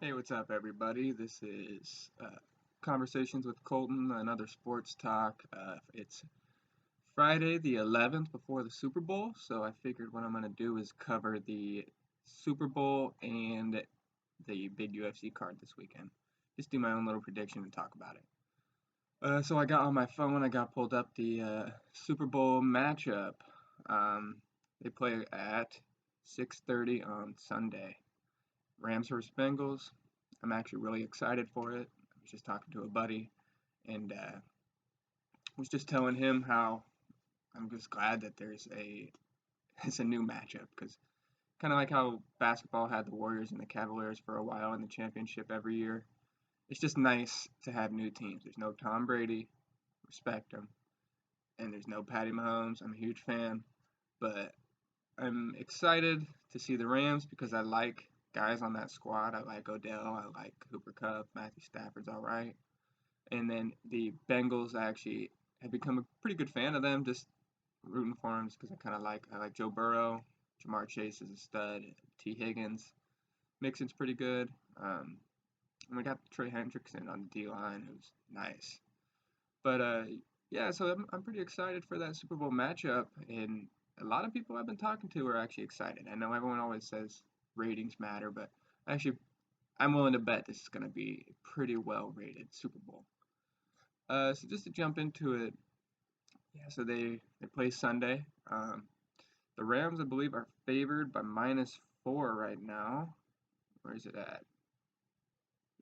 Hey, what's up, everybody? This is Conversations with Colton, another sports talk. It's Friday the 11th before the Super Bowl, so I figured what I'm going to do is cover the Super Bowl and the big UFC card this weekend. Just do my own little prediction and talk about it. So I got on my phone, I got pulled up the Super Bowl matchup. Um, they play at 6:30 on Sunday. Rams vs. Bengals. I'm actually really excited for it. I was just talking to a buddy and was just telling him how I'm just glad that there's a it's a new matchup because kind of like how basketball had the Warriors and the Cavaliers for a while in the championship every year. It's just nice to have new teams. There's no Tom Brady, respect him, and there's no Patty Mahomes. I'm a huge fan, but I'm excited to see the Rams because I like guys on that squad. I like Odell. I like Cooper Kupp. Matthew Stafford's all right. And then the Bengals, I actually have become a pretty good fan of them, just rooting for them because I like Joe Burrow. Jamar Chase is a stud. T. Higgins. Mixon's pretty good. And we got Trey Hendrickson on the D line, who's nice. But yeah, so I'm pretty excited for that Super Bowl matchup, and a lot of people I've been talking to are actually excited. I know everyone always says ratings matter, but actually, I'm willing to bet this is going to be a pretty well rated Super Bowl. So just to jump into it, yeah, so they play Sunday. The Rams, I believe, are favored by -4 right now. Where is it at?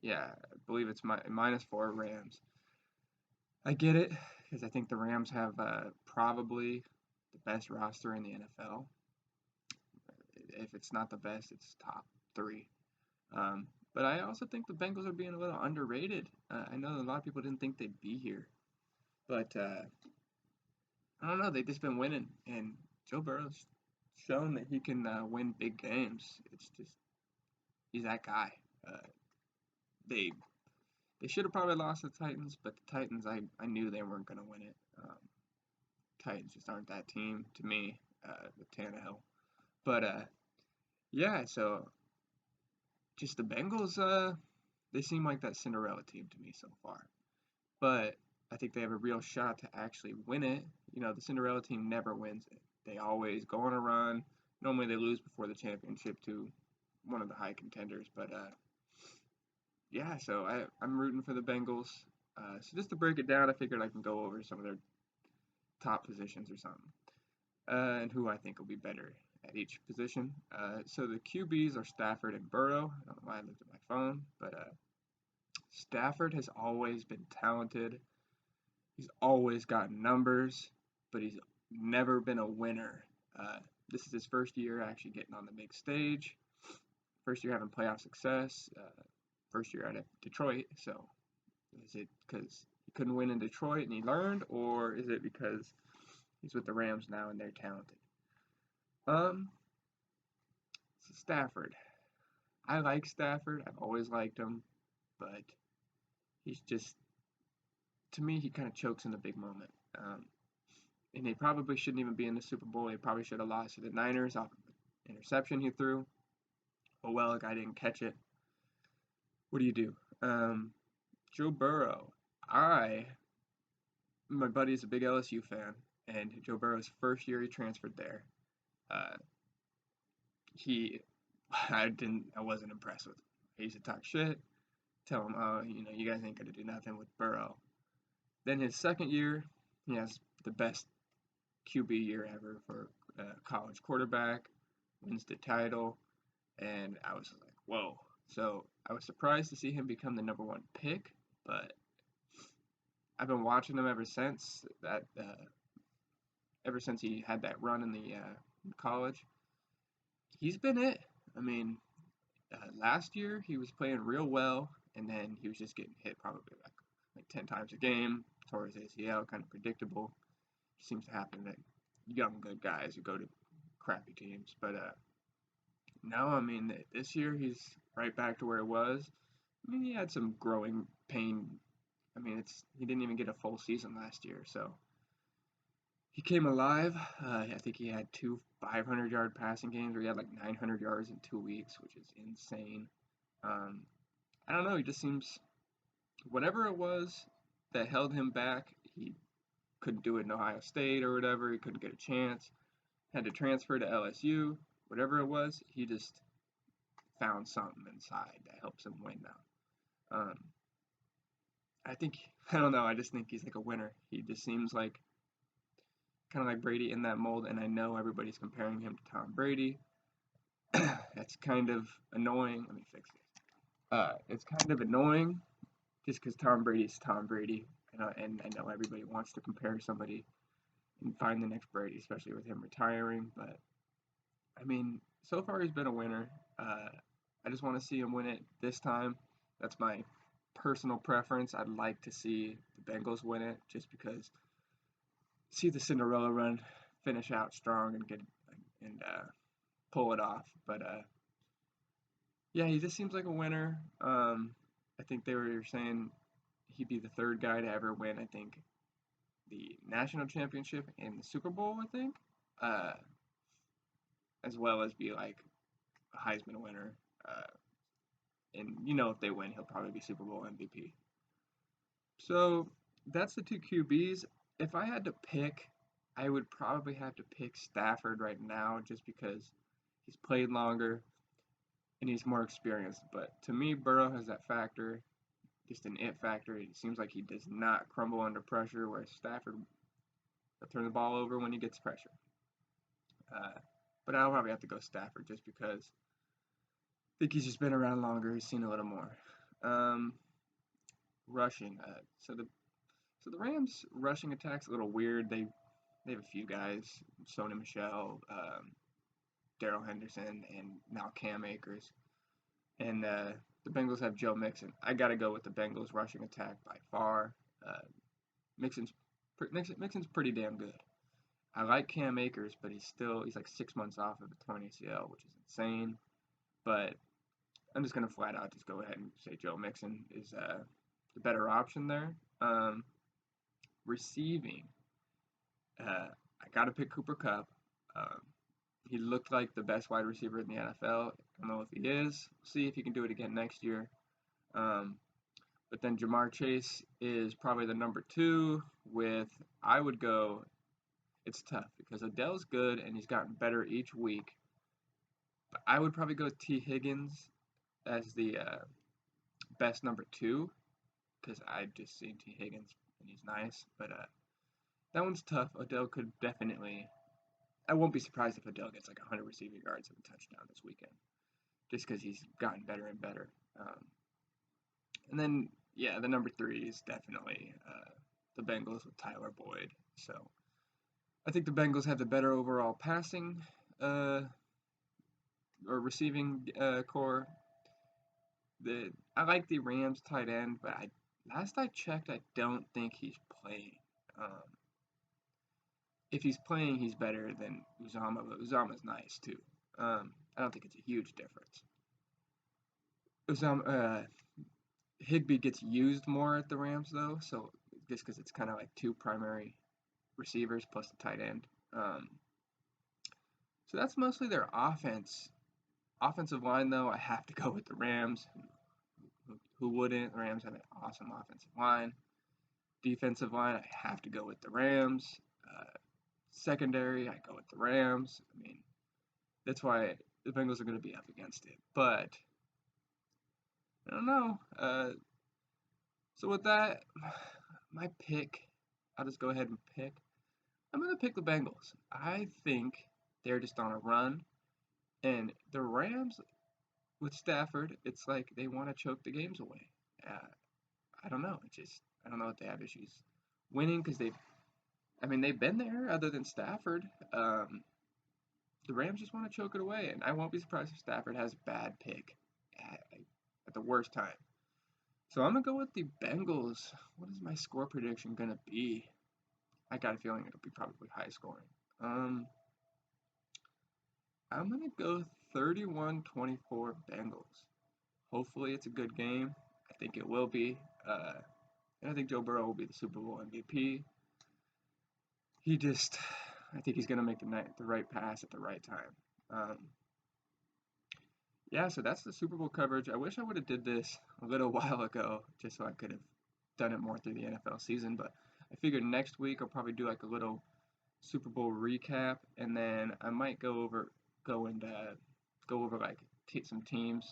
Yeah, I believe it's -4 Rams. I get it because I think the Rams have probably the best roster in the NFL. If it's not the best, it's top three. But I also think the Bengals are being a little underrated. I know a lot of people didn't think they'd be here, but I don't know. They've just been winning, and Joe Burrow's shown that he can win big games. It's just he's that guy. Uh, they they should have probably lost the Titans, but the Titans, I knew they weren't going to win it. Titans just aren't that team to me with Tannehill. But yeah, so just the Bengals, they seem like that Cinderella team to me so far. But I think they have a real shot to actually win it. You know, the Cinderella team never wins it. They always go on a run. Normally they lose before the championship to one of the high contenders. But yeah, so I'm rooting for the Bengals. So just to break it down, I figured I can go over some of their top positions or something, and who I think will be better at each position. So the QBs are Stafford and Burrow. I don't know why I looked at my phone, but Stafford has always been talented. He's always got numbers, but he's never been a winner. This is his first year actually getting on the big stage. First year having playoff success. First year out of Detroit. So is it because he couldn't win in Detroit and he learned, or is it because he's with the Rams now and they're talented? Um, so Stafford. I like Stafford. I've always liked him, but he's just to me he kind of chokes in the big moment. And he probably shouldn't even be in the Super Bowl. He probably should have lost to the Niners off of an interception he threw. Oh well, the guy didn't catch it. What do you do? Um, Joe Burrow. I, my buddy is a big LSU fan, and Joe Burrow's first year he transferred there. Uh, he, I wasn't impressed with him. He used to talk shit, tell him, oh, you guys ain't gonna do nothing with Burrow. Then his second year, he has the best QB year ever for a college quarterback, wins the title, and I was like, whoa. So I was surprised to see him become the number one pick, but I've been watching him ever since he had that run in the college. He's been it. I mean, last year he was playing real well, and then he was just getting hit probably like 10 times a game. Tore his ACL, kind of predictable. Seems to happen to young good guys who go to crappy teams. But no, I mean this year he's right back to where it was. I mean he had some growing pain. I mean he didn't even get a full season last year, so he came alive. I think he had two 500-yard passing games where he had like 900 yards in 2 weeks, which is insane. Um, I don't know, he just seems, whatever it was that held him back, he couldn't do it in Ohio State or whatever, he couldn't get a chance, had to transfer to LSU, whatever it was, he just found something inside that helps him win now. I think, I don't know, I just think he's like a winner. He just seems like kind of like Brady in that mold, and I know everybody's comparing him to Tom Brady. That's kind of annoying. Let me fix this. It's kind of annoying just because Tom Brady's Tom Brady, and I know everybody wants to compare somebody and find the next Brady, especially with him retiring. But I mean, so far he's been a winner. I just want to see him win it this time. That's my personal preference. I'd like to see the Bengals win it just because see the Cinderella run finish out strong and get and pull it off. But yeah, he just seems like a winner. I think they were saying he'd be the third guy to ever win. I think the national championship and the Super Bowl. I think, uh, as well as be like a Heisman winner. And you know, if they win, he'll probably be Super Bowl MVP. So that's the two QBs. If I had to pick, I would probably have to pick Stafford right now just because he's played longer and he's more experienced. But to me, Burrow has that factor, just an it factor. It seems like he does not crumble under pressure, whereas Stafford will turn the ball over when he gets pressure. Uh, but I'll probably have to go Stafford just because I think he's just been around longer. He's seen a little more. Um, Rushing. So the Rams rushing attack's a little weird. They have a few guys, Sony Michel, Daryl Henderson, and now Cam Akers. And the Bengals have Joe Mixon. I got to go with the Bengals rushing attack by far. Uh, Mixon's pretty damn good. I like Cam Akers, but he's like 6 months off of a torn ACL, which is insane. But I'm just gonna flat out just go ahead and say Joe Mixon is the better option there. Receiving, I gotta pick Cooper Kupp. Um, he looked like the best wide receiver in the NFL. I don't know if he is. See if he can do it again next year. Um, but then Jamar Chase is probably the number two. I would go. It's tough because Odell's good and he's gotten better each week. But I would probably go T. Higgins as the best number two because I've just seen T. Higgins and he's nice. But that one's tough. Odell could definitely. I won't be surprised if Odell gets like 100 receiving yards and a touchdown this weekend, just because he's gotten better and better. And then, yeah, the number three is definitely the Bengals with Tyler Boyd. So I think the Bengals have the better overall passing or receiving core. I like the Rams tight end, but last I checked, I don't think he's playing. Um, if he's playing, he's better than Uzama, but Uzama's nice too. I don't think it's a huge difference. Higbee gets used more at the Rams though, so just because it's kind of like two primary receivers plus the tight end. So that's mostly their offense. Offensive line though, I have to go with the Rams. Who wouldn't? The Rams have an awesome offensive line. Defensive line, I have to go with the Rams. Secondary, I go with the Rams. I mean, that's why the Bengals are going to be up against it. But I don't know. So with that, my pick, I'll just go ahead and pick. I'm going to pick the Bengals. I think they're just on a run. And the Rams, with Stafford, it's like they want to choke the games away. I don't know. I don't know if they have issues winning because they've been there other than Stafford. The Rams just want to choke it away, and I won't be surprised if Stafford has a bad pick at the worst time. So I'm going to go with the Bengals. What is my score prediction going to be? I got a feeling it'll be probably high scoring. I'm going to go 31-24 Bengals. Hopefully it's a good game. I think it will be. And I think Joe Burrow will be the Super Bowl MVP. I think he's going to make the right pass at the right time. Yeah, so that's the Super Bowl coverage. I wish I would have did this a little while ago, just so I could have done it more through the NFL season. But I figured next week I'll probably do like a little Super Bowl recap, and then I might go and go over like some teams,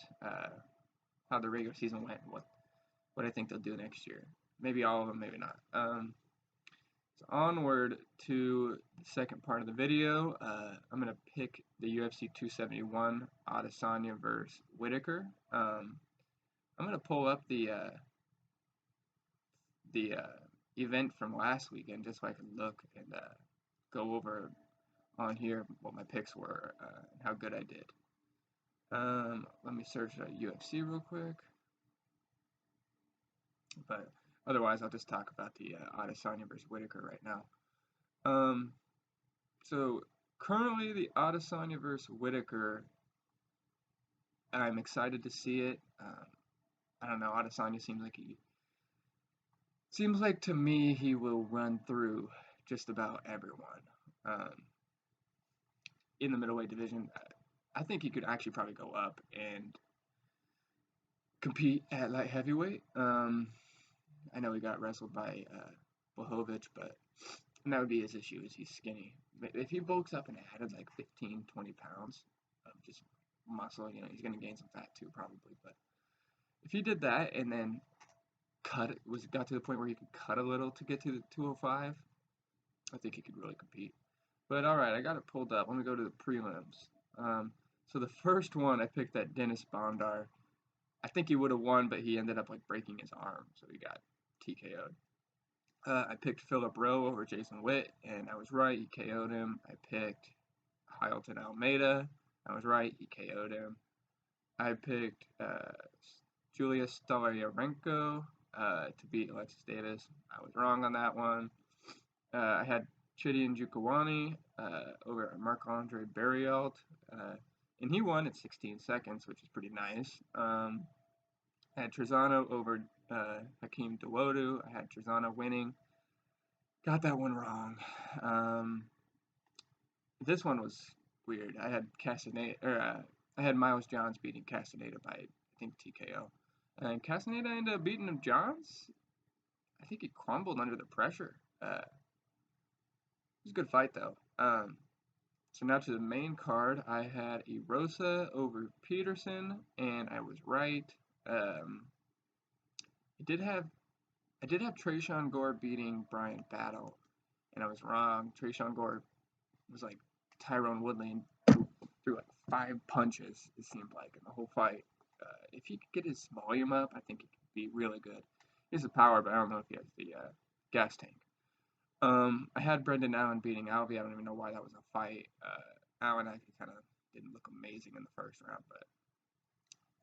how the regular season went, and what I think they'll do next year. Maybe all of them, maybe not. So onward to the second part of the video. I'm gonna pick the UFC 271 Adesanya versus Whittaker. I'm gonna pull up the event from last weekend just so I can look and go over on here what my picks were and how good I did. Let me search UFC real quick, but otherwise I'll just talk about the Adesanya versus Whittaker right now. Um, so currently the Adesanya versus Whittaker, I'm excited to see it. I don't know, Adesanya seems like to me he will run through just about everyone. Um, in the middleweight division, I think he could actually probably go up and compete at light heavyweight. I know he got wrestled by Blachowicz, but that would be his issue is he's skinny. But if he bulks up and added like 15, 20 pounds of just muscle, he's going to gain some fat too probably. But if he did that and then got to the point where he could cut a little to get to the 205, I think he could really compete. But all right, I got it pulled up. Let me go to the prelims. So the first one I picked that Dennis Bondar. I think he would have won, but he ended up like breaking his arm, so he got TKO'd. I picked Philip Rowe over Jason Witt, and I was right. He KO'd him. I picked Hyalton Almeida. I was right. He KO'd him. I picked Julius Stoliarenko to beat Alexis Davis. I was wrong on that one. I had Chidian Jukwani over Marc-Andre Barriault, and he won at 16 seconds, which is pretty nice. I had Trezano over Hakeem Dawodu. I had Trezano winning. Got that one wrong. This one was weird. I had I had Miles Johns beating Castaneda by I think TKO, and Castaneda ended up beating Johns. I think he crumbled under the pressure. It was a good fight though. So now to the main card, I had Erosa over Peterson, and I was right. I did have Trayshawn Gore beating Brian Battle, and I was wrong. Trayshawn Gore was like Tyrone Woodley and threw like 5 punches, it seemed like, in the whole fight. If he could get his volume up, I think he could be really good. He has the power, but I don't know if he has the gas tank. I had Brendan Allen beating Alvey. I don't even know why that was a fight. Allen actually kind of didn't look amazing in the first round, but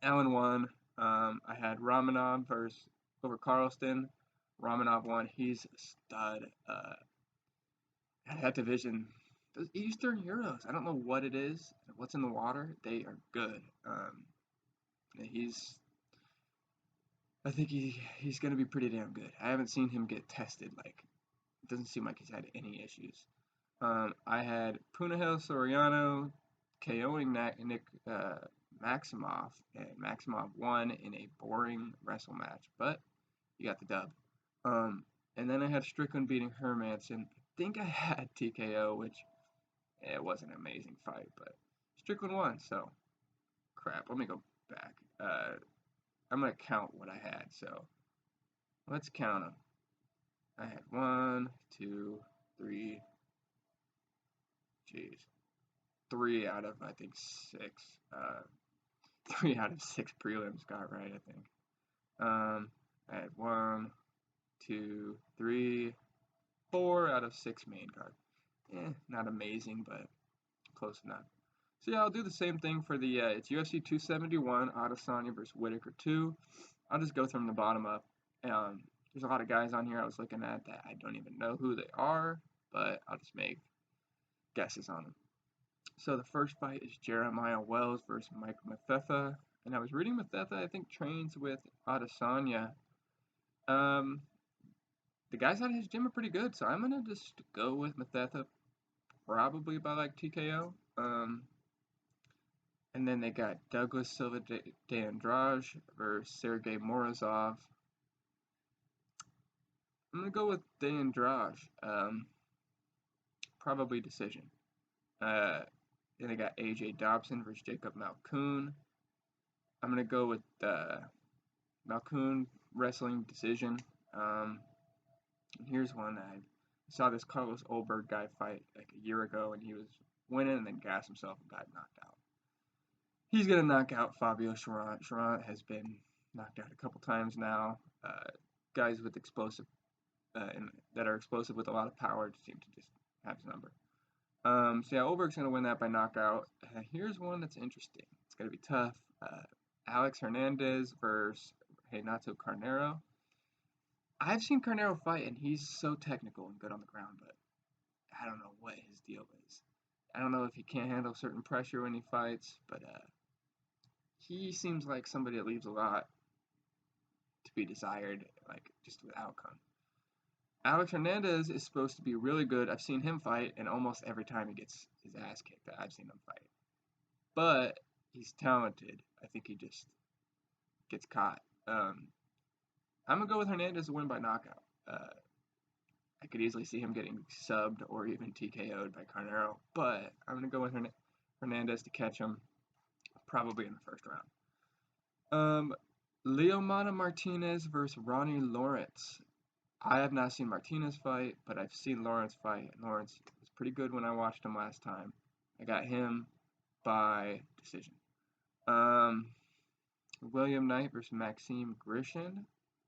Allen won. I had Romanov over Carlston. Romanov won. He's a stud. At that division, those Eastern Euros, I don't know what it is, what's in the water. They are good. He's, I think he's going to be pretty damn good. I haven't seen him get tested. Like, it doesn't seem like he's had any issues. I had Punahel Soriano KOing Nick Maximov, and Maximov won in a boring wrestle match, but he got the dub. And then I had Strickland beating Hermanson. I think I had TKO, which it wasn't an amazing fight, but Strickland won, so crap. Let me go back. I'm going to count what I had, so let's count them. I had 1, 2, 3, jeez, 3 out of, I think, 6. 3 out of 6 prelims got right, I think. I had 1, 2, 3, 4 out of 6 main card. Not amazing, but close enough. So yeah, I'll do the same thing for the, it's UFC 271, Adesanya versus Whittaker 2. I'll just go from the bottom up. There's a lot of guys on here I was looking at that I don't even know who they are, but I'll just make guesses on them. So the first fight is Jeremiah Wells versus Mike Mathetha. And I was reading Mathetha, I think, trains with Adesanya. The guys out of his gym are pretty good, so I'm going to just go with Mathetha, probably by like TKO. And then they got Douglas Silva de Andrade versus Sergey Morozov. I'm gonna go with de Andrade. Probably decision. Uh, then they got AJ Dobson versus Jacob Malkoon. I'm gonna go with Malkoon wrestling decision. Here's one I saw this Carlos Ulberg guy fight like a year ago, and he was winning and then gassed himself and got knocked out. He's gonna knock out Fabio Cherant. Cherant has been knocked out a couple times now. Guys with explosive that are explosive with a lot of power seem to just have his number. So yeah, Ulberg's gonna win that by knockout. Here's one that's interesting. It's gonna be tough. Alex Hernandez versus Renato Carneiro. I've seen Carneiro fight, and he's so technical and good on the ground, but I don't know what his deal is. I don't know if he can't handle certain pressure when he fights, but he seems like somebody that leaves a lot to be desired, like just with outcome. Alex Hernandez is supposed to be really good. I've seen him fight, and almost every time he gets his ass kicked, I've seen him fight. But he's talented. I think he just gets caught. I'm gonna go with Hernandez to win by knockout. I could easily see him getting subbed or even TKO'd by Carneiro, but I'm gonna go with Hernandez to catch him, probably in the first round. Leomana Martinez versus Ronnie Lawrence. I have not seen Martinez fight, but I've seen Lawrence fight. Lawrence was pretty good when I watched him last time. I got him by decision. William Knight versus Maxime Grishin.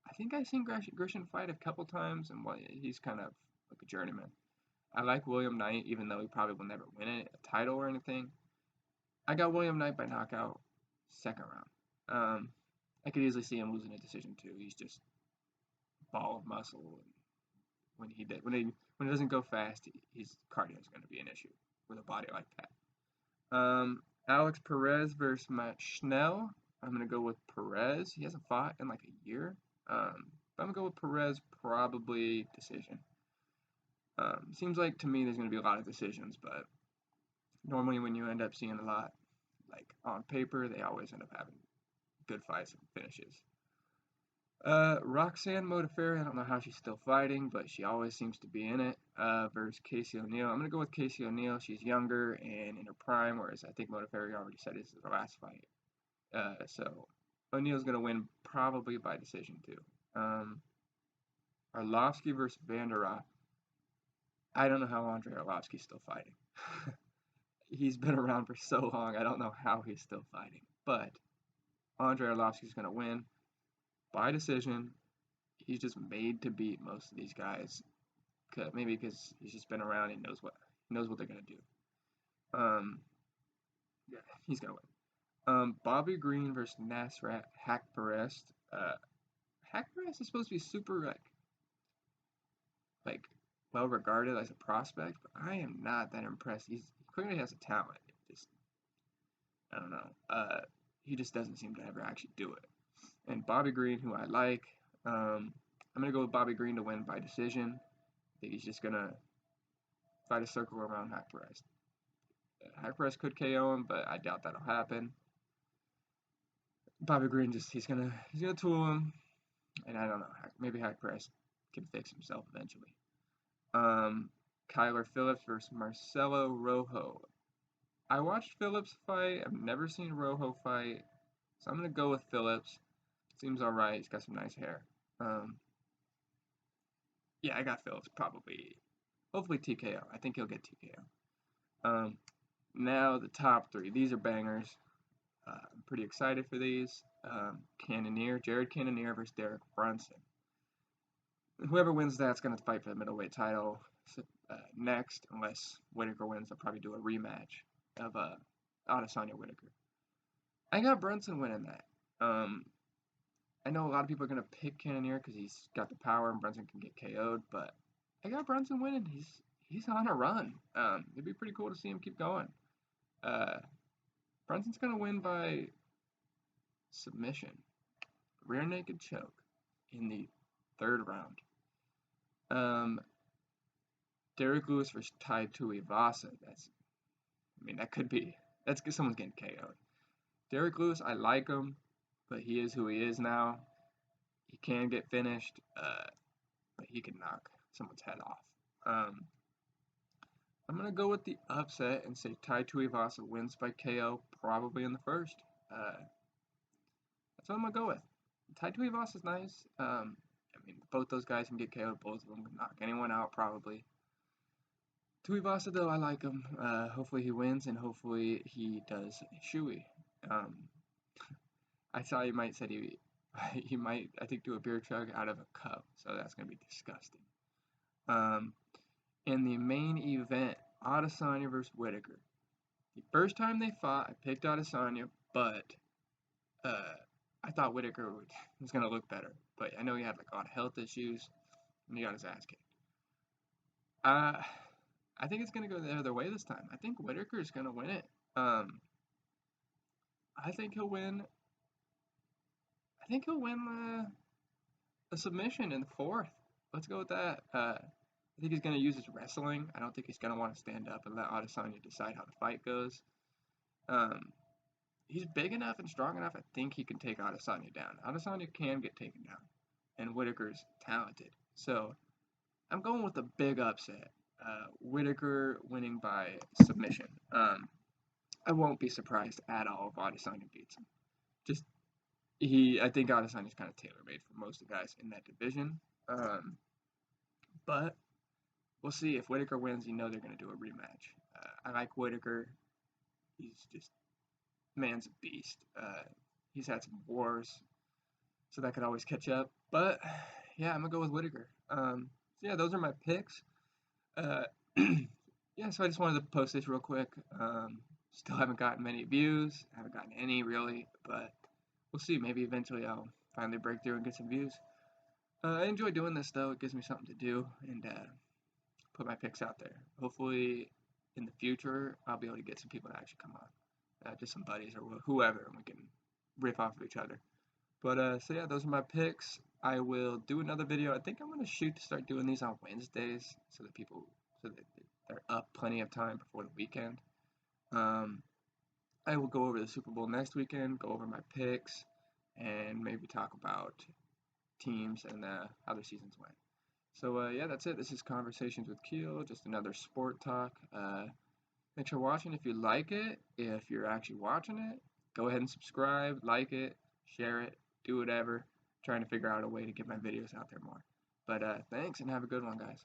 I think I've seen Grishin fight a couple times, and he's kind of like a journeyman. I like William Knight, even though he probably will never win a title or anything. I got William Knight by knockout, second round. I could easily see him losing a decision too. He's just a ball of muscle, and when it doesn't go fast, his cardio is going to be an issue with a body like that. Alex Perez versus Matt Schnell. I'm going to go with Perez. He hasn't fought in like a year. But I'm going to go with Perez, probably decision. Seems like to me there's going to be a lot of decisions, but normally when you end up seeing a lot, like on paper, they always end up having good fights and finishes. Roxanne Modafferi, I don't know how she's still fighting, but she always seems to be in it, versus Casey O'Neill. I'm going to go with Casey O'Neill. She's younger and in her prime, whereas I think Modafferi already said this is her last fight. So O'Neill's going to win probably by decision too. Arlovsky versus Vanderaa. I don't know how Andrei Arlovsky's still fighting. He's been around for so long, I don't know how he's still fighting. But Andrei Arlovsky's going to win by decision. He's just made to beat most of these guys. Maybe because he's just been around and knows what they're going to do. Yeah, he's going to win. Bobby Green versus Nasrat Haqparast. Haqparast is supposed to be super like well regarded as a prospect, but I am not that impressed. He clearly has a talent. I don't know. He just doesn't seem to ever actually do it. And Bobby Green, who I like, I'm gonna go with Bobby Green to win by decision. I think he's just gonna fight a circle around Haqparast. Haqparast could KO him, but I doubt that'll happen. Bobby Green he's gonna tool him, and I don't know. Maybe Haqparast can fix himself eventually. Kyler Phillips versus Marcelo Rojo. I watched Phillips fight. I've never seen Rojo fight, so I'm gonna go with Phillips. Seems alright. He's got some nice hair. Yeah, I got Phillips probably. Hopefully TKO. I think he'll get TKO. Now the top three. These are bangers. I'm pretty excited for these. Jared Cannonier versus Derek Brunson. Whoever wins that's going to fight for the middleweight title next, unless Whittaker wins. They'll probably do a rematch of Adesanya Whittaker. I got Brunson winning that. I know a lot of people are going to pick Cannonier because he's got the power and Brunson can get KO'd, but I got Brunson winning. He's on a run. It'd be pretty cool to see him keep going. Brunson's going to win by submission. Rear naked choke in the third round. Derek Lewis versus Tai Tuivasa. That could be. Someone's getting KO'd. Derrick Lewis, I like him, but he is who he is now. He can get finished, but he can knock someone's head off. I'm going to go with the upset and say Tai Tuivasa wins by KO, probably in the first. That's what I'm going to go with. Tai Tuivasa is nice. I mean, both those guys can get KO'd. Both of them can knock anyone out, probably. Tuivasa, though, I like him. Hopefully he wins, and hopefully he does Shui. I saw he might said he might, I think, do a beer chug out of a cup, so that's going to be disgusting. In the main event, Adesanya versus Whittaker. The first time they fought, I picked Adesanya, but I thought Whittaker was going to look better. But I know he had like a lot of health issues, and he got his ass kicked. I think it's going to go the other way this time. I think Whittaker is going to win it. I think he'll win. I think he'll win a submission in the fourth. Let's go with that. I think he's going to use his wrestling. I don't think he's going to want to stand up and let Adesanya decide how the fight goes. He's big enough and strong enough. I think he can take Adesanya down. Adesanya can get taken down, and Whittaker's talented. So I'm going with a big upset. Whittaker winning by submission. I won't be surprised at all if Adesanya beats him. I think Adesanya's kind of tailor-made for most of the guys in that division. But we'll see. If Whittaker wins, you know they're going to do a rematch. I like Whittaker. He's just, man's a beast. He's had some wars, so that could always catch up. But yeah, I'm going to go with Whittaker. So yeah, those are my picks. Yeah, so I just wanted to post this real quick. Still haven't gotten many views. Haven't gotten any, really. But we'll see. Maybe eventually I'll finally break through and get some views. I enjoy doing this, though. It gives me something to do and put my picks out there. Hopefully, in the future, I'll be able to get some people to actually come on. Just some buddies or whoever, and we can riff off of each other. But, so yeah, those are my picks. I will do another video. I think I'm going to shoot to start doing these on Wednesdays so that they're up plenty of time before the weekend. I will go over the Super Bowl next weekend, go over my picks, and maybe talk about teams and how their seasons went. So yeah, that's it. This is Conversations with Keel, just another sport talk. Thanks for watching. If you like it, if you're actually watching it, go ahead and subscribe, like it, share it, do whatever. I'm trying to figure out a way to get my videos out there more. But thanks, and have a good one, guys.